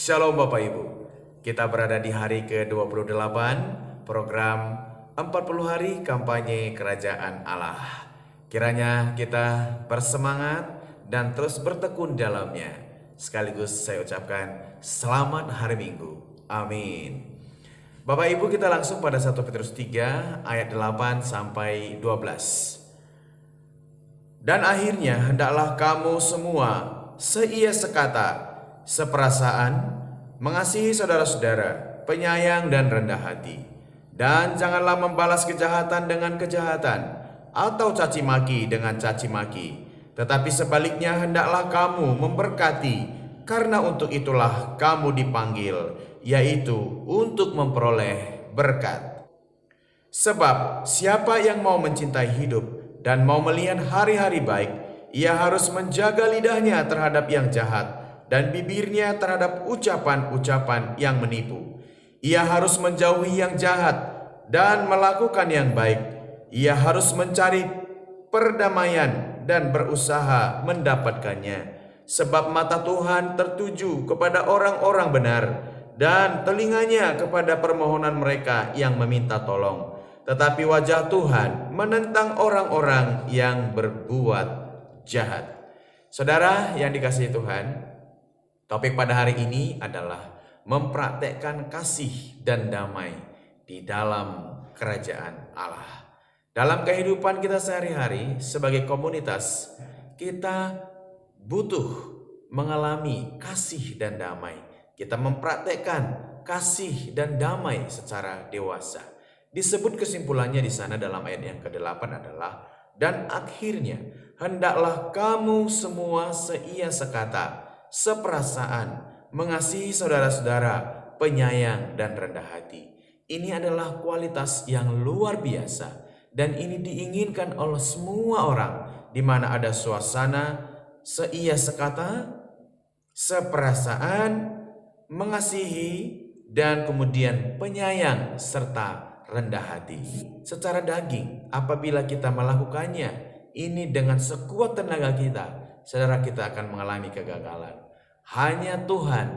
Shalom Bapak Ibu. Kita berada di hari ke-28 program 40 hari kampanye kerajaan Allah. Kiranya kita bersemangat dan terus bertekun dalamnya. Sekaligus saya ucapkan selamat hari Minggu. Amin. Bapak Ibu, kita langsung pada 1 Petrus 3 ayat 8 sampai 12. Dan akhirnya hendaklah kamu semua seia sekata, seperasaan, mengasihi saudara-saudara, penyayang dan rendah hati. Dan janganlah membalas kejahatan dengan kejahatan, atau caci maki dengan caci maki. Tetapi sebaliknya hendaklah kamu memberkati, karena untuk itulah kamu dipanggil, yaitu untuk memperoleh berkat. Sebab siapa yang mau mencintai hidup dan mau melihat hari-hari baik, ia harus menjaga lidahnya terhadap yang jahat dan bibirnya terhadap ucapan-ucapan yang menipu. Ia harus menjauhi yang jahat dan melakukan yang baik. Ia harus mencari perdamaian dan berusaha mendapatkannya. Sebab mata Tuhan tertuju kepada orang-orang benar dan telinganya kepada permohonan mereka yang meminta tolong. Tetapi wajah Tuhan menentang orang-orang yang berbuat jahat. Saudara yang dikasihi Tuhan, topik pada hari ini adalah mempraktekkan kasih dan damai di dalam kerajaan Allah. Dalam kehidupan kita sehari-hari sebagai komunitas, kita butuh mengalami kasih dan damai. Kita mempraktekkan kasih dan damai secara dewasa. Disebut kesimpulannya di sana dalam ayat yang ke-8 adalah, dan akhirnya hendaklah kamu semua seia sekata, seperasaan, mengasihi saudara-saudara, penyayang dan rendah hati. Ini adalah kualitas yang luar biasa dan ini diinginkan oleh semua orang, di mana ada suasana seia sekata, seperasaan, mengasihi, dan kemudian penyayang serta rendah hati. Secara daging, apabila kita melakukannya ini dengan sekuat tenaga kita, saudara, kita akan mengalami kegagalan. Hanya Tuhan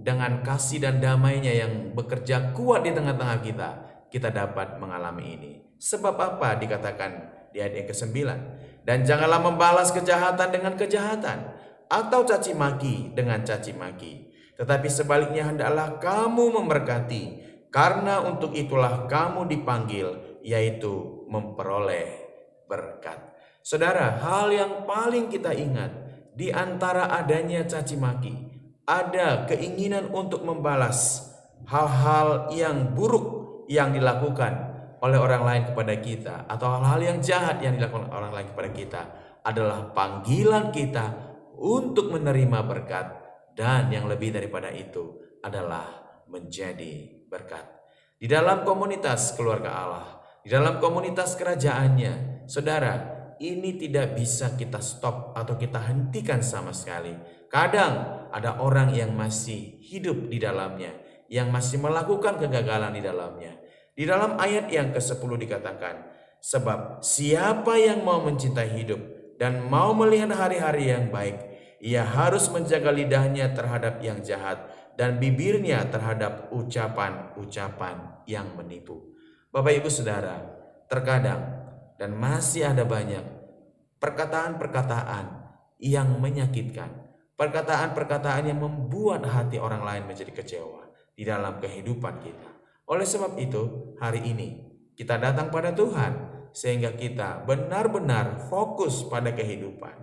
dengan kasih dan damai-Nya yang bekerja kuat di tengah-tengah kita dapat mengalami ini. Sebab apa dikatakan di ayat yang ke-9? Dan janganlah membalas kejahatan dengan kejahatan, atau caci maki dengan caci maki. Tetapi sebaliknya hendaklah kamu memberkati, karena untuk itulah kamu dipanggil, yaitu memperoleh berkat. Saudara, hal yang paling kita ingat di antara adanya caci maki, ada keinginan untuk membalas hal-hal yang buruk yang dilakukan oleh orang lain kepada kita, atau hal-hal yang jahat yang dilakukan orang lain kepada kita, adalah panggilan kita untuk menerima berkat, dan yang lebih daripada itu adalah menjadi berkat. Di dalam komunitas keluarga Allah, di dalam komunitas kerajaannya, saudara, ini tidak bisa kita stop atau kita hentikan sama sekali. Kadang ada orang yang masih hidup di dalamnya, yang masih melakukan kegagalan di dalamnya. Di dalam ayat yang ke-10 dikatakan, sebab siapa yang mau mencintai hidup dan mau melihat hari-hari yang baik, ia harus menjaga lidahnya terhadap yang jahat dan bibirnya terhadap ucapan-ucapan yang menipu. Bapak Ibu Saudara, terkadang dan masih ada banyak perkataan-perkataan yang menyakitkan, perkataan-perkataan yang membuat hati orang lain menjadi kecewa di dalam kehidupan kita. Oleh sebab itu, hari ini kita datang pada Tuhan sehingga kita benar-benar fokus pada kehidupan.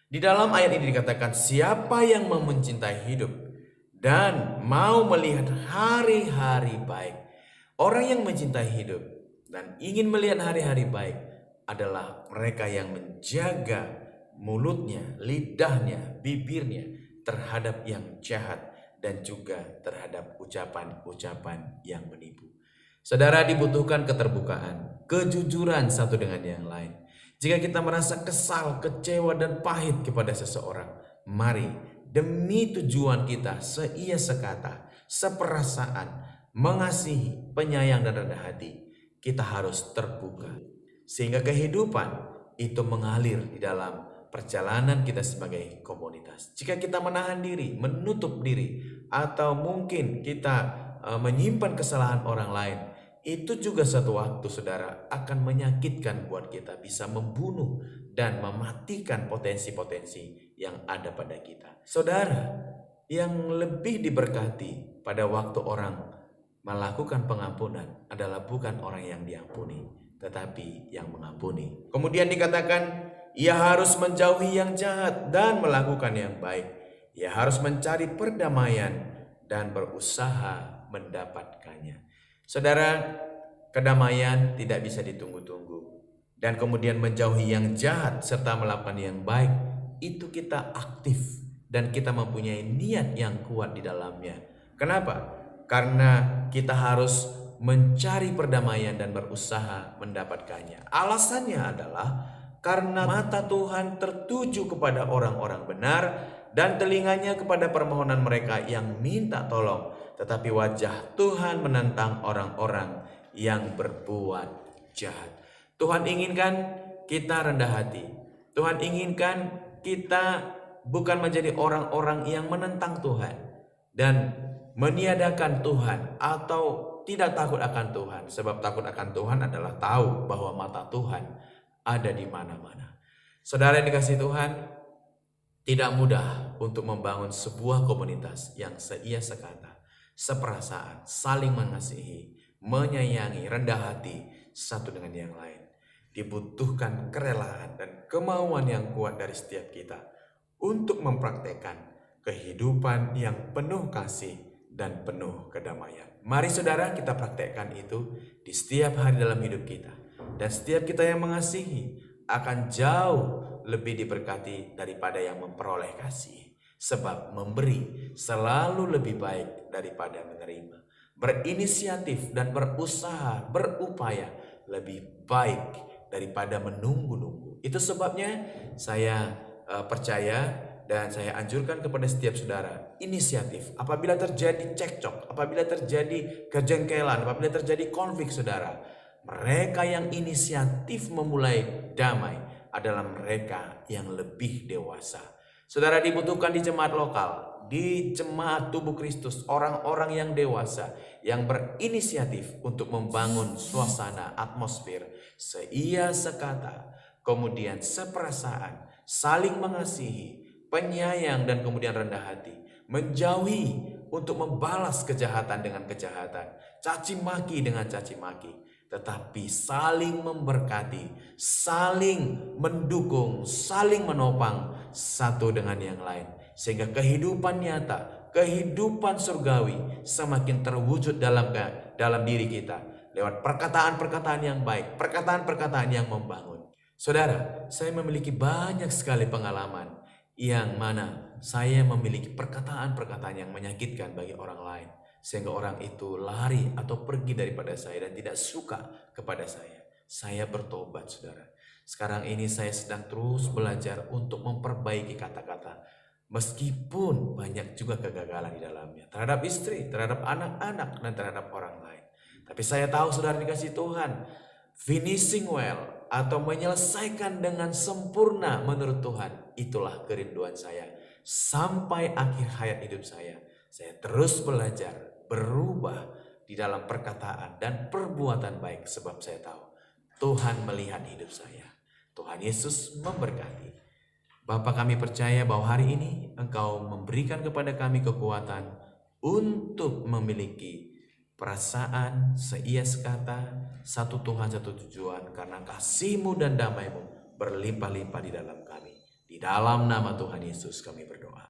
Di dalam ayat ini dikatakan, siapa yang mau mencintai hidup dan mau melihat hari-hari baik. Orang yang mencintai hidup dan ingin melihat hari-hari baik adalah mereka yang menjaga mulutnya, lidahnya, bibirnya terhadap yang jahat dan juga terhadap ucapan-ucapan yang menipu. Saudara, dibutuhkan keterbukaan, kejujuran satu dengan yang lain. Jika kita merasa kesal, kecewa, dan pahit kepada seseorang, mari demi tujuan kita seia sekata, seperasaan, mengasihi, penyayang, dan rendah hati, kita harus terbuka. Sehingga kehidupan itu mengalir di dalam perjalanan kita sebagai komunitas. Jika kita menahan diri, menutup diri, atau mungkin kita menyimpan kesalahan orang lain, itu juga satu waktu saudara akan menyakitkan buat kita, bisa membunuh dan mematikan potensi-potensi yang ada pada kita. Saudara, yang lebih diberkati pada waktu orang melakukan pengampunan adalah bukan orang yang diampuni, tetapi yang mengampuni. Kemudian dikatakan, ia harus menjauhi yang jahat dan melakukan yang baik. Ia harus mencari perdamaian dan berusaha mendapatkannya. Saudara, kedamaian tidak bisa ditunggu-tunggu. Dan kemudian menjauhi yang jahat serta melakukan yang baik, itu kita aktif dan kita mempunyai niat yang kuat di dalamnya. Kenapa? Karena kita harus mencari perdamaian dan berusaha mendapatkannya. Alasannya adalah karena mata Tuhan tertuju kepada orang-orang benar dan telinganya kepada permohonan mereka yang minta tolong. Tetapi wajah Tuhan menentang orang-orang yang berbuat jahat. Tuhan inginkan kita rendah hati. Tuhan inginkan kita bukan menjadi orang-orang yang menentang Tuhan dan meniadakan Tuhan atau tidak takut akan Tuhan. Sebab takut akan Tuhan adalah tahu bahwa mata Tuhan ada di mana-mana. Saudara yang dikasihi Tuhan, tidak mudah untuk membangun sebuah komunitas yang seia sekata, seperasaan, saling mengasihi, menyayangi, rendah hati satu dengan yang lain. Dibutuhkan kerelaan dan kemauan yang kuat dari setiap kita untuk mempraktekkan kehidupan yang penuh kasih dan penuh kedamaian. Mari saudara, kita praktekkan itu di setiap hari dalam hidup kita. Dan setiap kita yang mengasihi akan jauh lebih diberkati daripada yang memperoleh kasih. Sebab memberi selalu lebih baik daripada menerima. Berinisiatif dan berusaha, berupaya lebih baik daripada menunggu-nunggu. Itu sebabnya saya percaya dan saya anjurkan kepada setiap saudara, inisiatif. Apabila terjadi cekcok, apabila terjadi kejengkelan, apabila terjadi konflik saudara, mereka yang inisiatif memulai damai adalah mereka yang lebih dewasa. Saudara, dibutuhkan di jemaat lokal, di jemaat tubuh Kristus, orang-orang yang dewasa yang berinisiatif untuk membangun suasana atmosfer seia sekata, kemudian seperasaan, saling mengasihi, penyayang dan kemudian rendah hati, menjauhi untuk membalas kejahatan dengan kejahatan, caci maki dengan caci maki, tetapi saling memberkati, saling mendukung, saling menopang satu dengan yang lain, sehingga kehidupan nyata, kehidupan surgawi semakin terwujud dalam diri kita lewat perkataan-perkataan yang baik, perkataan-perkataan yang membangun. Saudara, saya memiliki banyak sekali pengalaman yang mana saya memiliki perkataan-perkataan yang menyakitkan bagi orang lain, sehingga orang itu lari atau pergi daripada saya dan tidak suka kepada saya. Saya bertobat saudara. Sekarang ini saya sedang terus belajar untuk memperbaiki kata-kata. Meskipun banyak juga kegagalan di dalamnya. Terhadap istri, terhadap anak-anak, dan terhadap orang lain. Tapi saya tahu saudara dikasih Tuhan, finishing well atau menyelesaikan dengan sempurna menurut Tuhan, itulah kerinduan saya. Sampai akhir hayat hidup saya terus belajar, berubah di dalam perkataan dan perbuatan baik. Sebab saya tahu Tuhan melihat hidup saya. Tuhan Yesus memberkati. Bapa, kami percaya bahwa hari ini Engkau memberikan kepada kami kekuatan untuk memiliki perasaan seia sekata, satu Tuhan, satu tujuan, karena kasih-Mu dan damai-Mu berlimpah-limpah di dalam kami. Di dalam nama Tuhan Yesus kami berdoa.